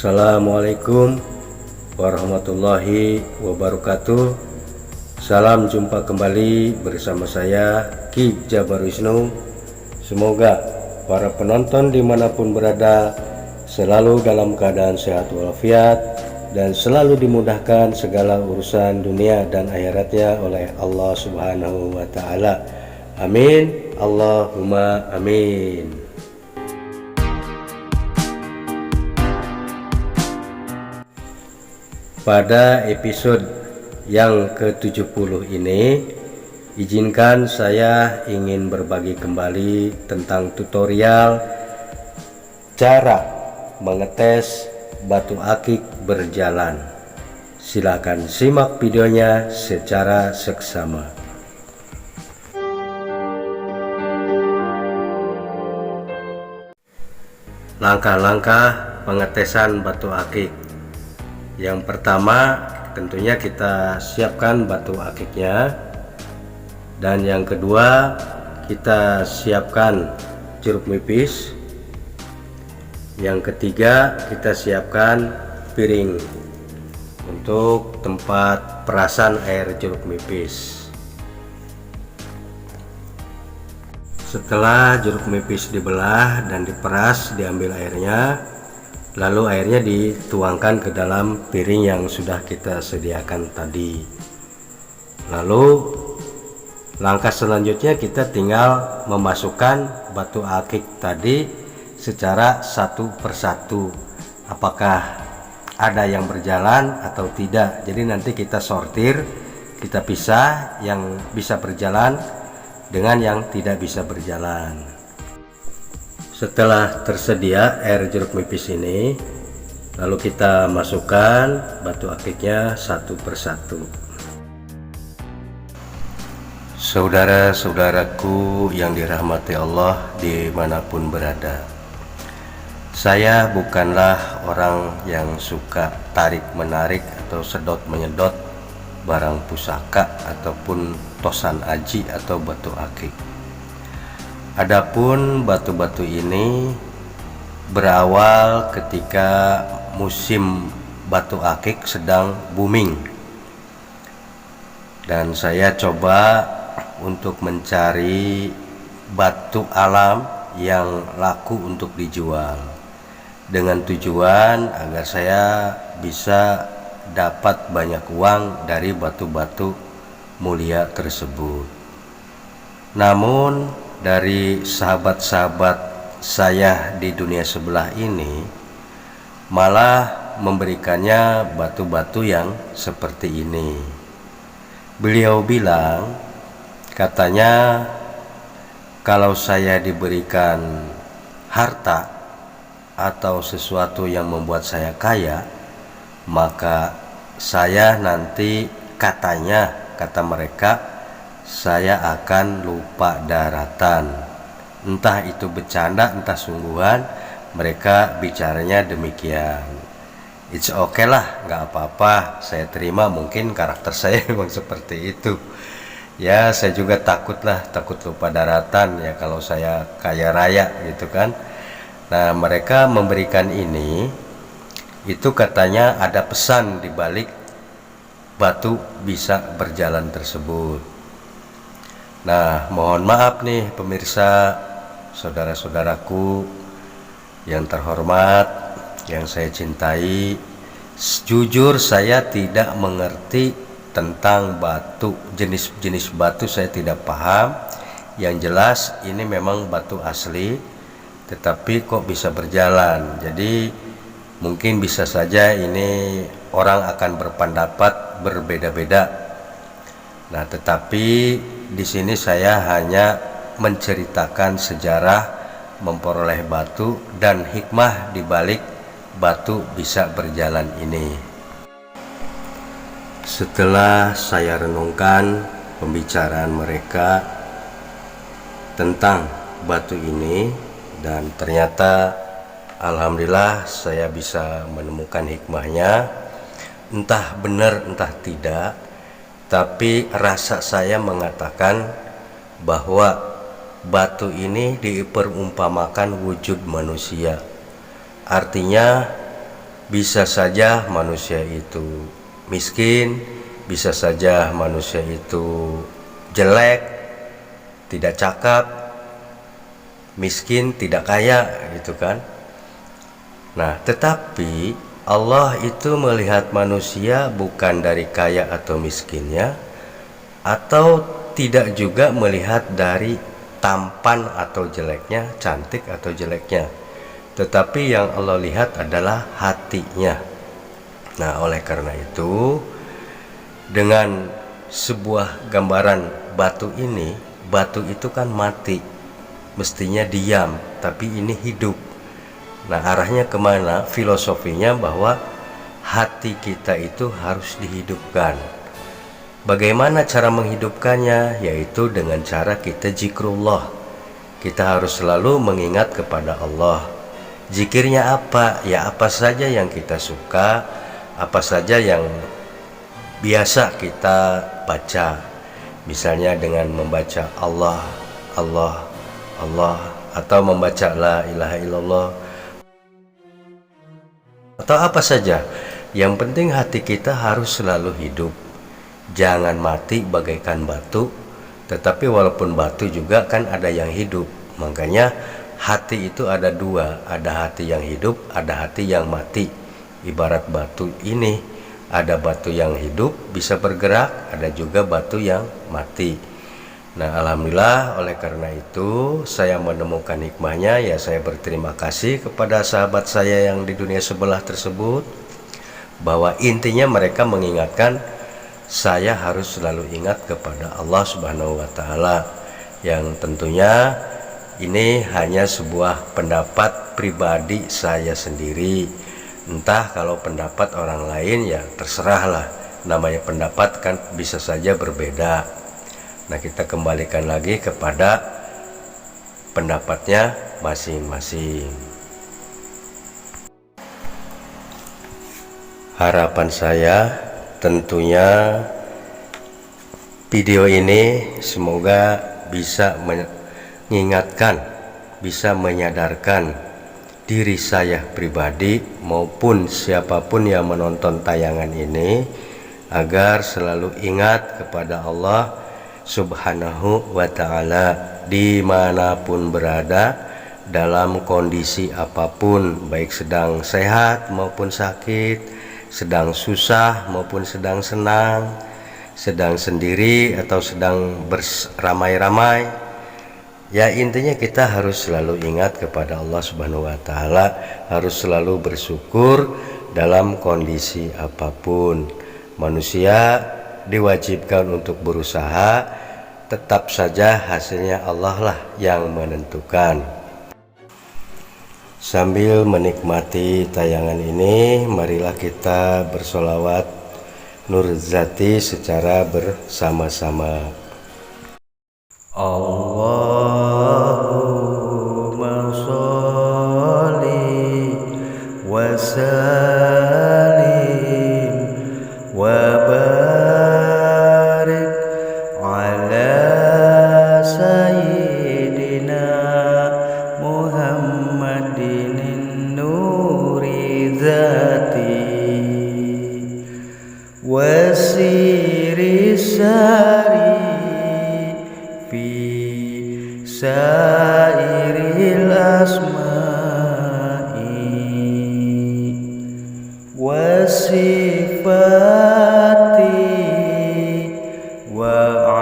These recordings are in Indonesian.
Assalamualaikum warahmatullahi wabarakatuh. Salam jumpa kembali bersama saya Ki Jabar Wisnu. Semoga para penonton dimanapun berada selalu dalam keadaan sehat walafiat dan selalu dimudahkan segala urusan dunia dan akhiratnya oleh Allah Subhanahu wa Ta'ala. Amin, Allahumma amin. Pada episode yang ke-70 ini, izinkan saya ingin berbagi kembali tentang tutorial cara mengetes batu akik berjalan. Silakan simak videonya secara seksama. Langkah-langkah pengetesan batu akik. Yang pertama, tentunya kita siapkan batu akiknya, dan yang kedua kita siapkan jeruk nipis, yang ketiga kita siapkan piring untuk tempat perasan air jeruk nipis. Setelah jeruk nipis dibelah dan diperas, diambil airnya, lalu airnya dituangkan ke dalam piring yang sudah kita sediakan tadi. Lalu langkah selanjutnya kita tinggal memasukkan batu akik tadi secara satu persatu, apakah ada yang berjalan atau tidak. Jadi nanti kita sortir, kita pisah yang bisa berjalan dengan yang tidak bisa berjalan. Setelah tersedia air jeruk nipis ini, lalu kita masukkan batu akiknya satu persatu. Saudara-saudaraku yang dirahmati Allah dimanapun berada, saya bukanlah orang yang suka tarik-menarik atau sedot-menyedot barang pusaka ataupun tosan aji atau batu akik. Adapun batu-batu ini berawal ketika musim batu akik sedang booming, dan saya coba untuk mencari batu alam yang laku untuk dijual, dengan tujuan agar saya bisa dapat banyak uang dari batu-batu mulia tersebut. Namun dari sahabat-sahabat saya di dunia sebelah ini malah memberikannya batu-batu yang seperti ini. Beliau bilang, katanya kalau saya diberikan harta atau sesuatu yang membuat saya kaya, maka saya nanti kata mereka, saya akan lupa daratan. Entah itu bercanda, entah sungguhan, mereka bicaranya demikian. It's okay lah, nggak apa-apa, saya terima. Mungkin karakter saya memang seperti itu. Ya, saya juga takut lupa daratan ya kalau saya kaya raya gitu kan. Nah, mereka memberikan ini, itu katanya ada pesan di balik batu bisa berjalan tersebut. Nah, mohon maaf nih pemirsa, saudara-saudaraku yang terhormat, yang saya cintai. Jujur saya tidak mengerti tentang batu, jenis-jenis batu saya tidak paham. Yang jelas ini memang batu asli, tetapi kok bisa berjalan. Jadi mungkin bisa saja ini orang akan berpendapat berbeda-beda. Nah, tetapi di sini saya hanya menceritakan sejarah memperoleh batu dan hikmah di balik batu bisa berjalan ini. Setelah saya renungkan pembicaraan mereka tentang batu ini, dan ternyata alhamdulillah saya bisa menemukan hikmahnya. Entah benar entah tidak, tapi rasa saya mengatakan bahwa batu ini diperumpamakan wujud manusia. Artinya Bisa saja manusia itu miskin, bisa saja manusia itu jelek, tidak cakap, miskin, tidak kaya, gitu kan. Nah, tetapi Allah itu melihat manusia bukan dari kaya atau miskinnya, atau tidak juga melihat dari tampan atau jeleknya, cantik atau jeleknya, tetapi yang Allah lihat adalah hatinya. Nah, oleh karena itu, dengan sebuah gambaran batu ini, batu itu kan mati, mestinya diam, tapi ini hidup. Nah, arahnya kemana? Filosofinya bahwa hati kita itu harus dihidupkan. Bagaimana cara menghidupkannya? Yaitu dengan cara kita zikrullah. Kita harus selalu mengingat kepada Allah. Zikirnya apa? Ya apa saja yang kita suka, apa saja yang biasa kita baca. Misalnya dengan membaca Allah, Allah, Allah, atau membaca la ilaha illallah, atau apa saja. Yang penting hati kita harus selalu hidup. Jangan mati bagaikan batu, tetapi walaupun batu juga kan ada yang hidup. Makanya hati itu ada dua, ada hati yang hidup, ada hati yang mati. Ibarat batu ini, ada batu yang hidup bisa bergerak, ada juga batu yang mati. Nah, alhamdulillah, oleh karena itu saya menemukan hikmahnya, ya saya berterima kasih kepada sahabat saya yang di dunia sebelah tersebut, bahwa intinya mereka mengingatkan saya harus selalu ingat kepada Allah Subhanahu wa Ta'ala, yang tentunya ini hanya sebuah pendapat pribadi saya sendiri. Entah kalau pendapat orang lain ya terserahlah, namanya pendapat kan bisa saja berbeda. Nah, kita kembalikan lagi kepada pendapatnya masing-masing. Harapan saya tentunya video ini semoga bisa mengingatkan, bisa menyadarkan diri saya pribadi maupun siapapun yang menonton tayangan ini, agar selalu ingat kepada Allah Subhanahu wa Ta'ala dimanapun berada, dalam kondisi apapun, baik sedang sehat maupun sakit, sedang susah maupun sedang senang, sedang sendiri atau sedang beramai-ramai. Ya, intinya kita harus selalu ingat kepada Allah Subhanahu wa Ta'ala, harus selalu bersyukur dalam kondisi apapun. Manusia diwajibkan untuk berusaha, tetap saja hasilnya Allah lah yang menentukan. Sambil menikmati tayangan ini, marilah kita bersolawat Nurzati secara bersama-sama. Allahumma sholli wa sallim wa barik ala sayyidina Muhammadin nuri zati wa siri sari fi sairil asma'i wa sifati wa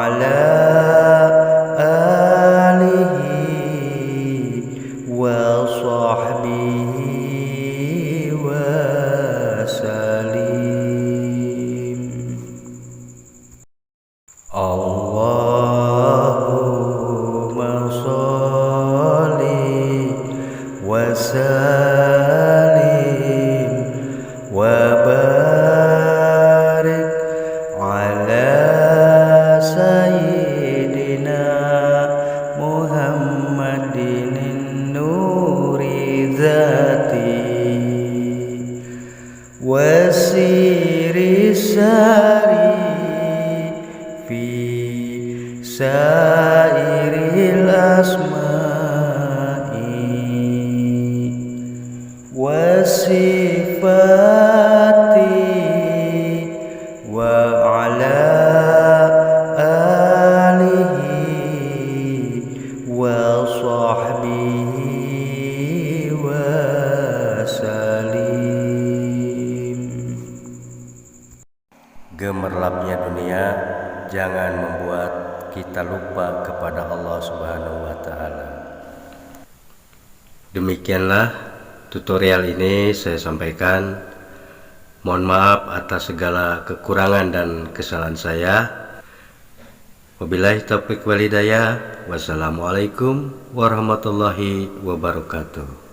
ala alihi wa sahbihi wa salim. Allahumma sholli wa sallim wa barik ala sayyidina Muhammadin nuri zati wa siri sari fi sairil asma'i wa sifat membuat kita lupa kepada Allah Subhanahu wa Ta'ala. Demikianlah tutorial ini saya sampaikan. Mohon maaf atas segala kekurangan dan kesalahan saya. Wabillahi taufiq wal hidayah. Wassalamualaikum warahmatullahi wabarakatuh.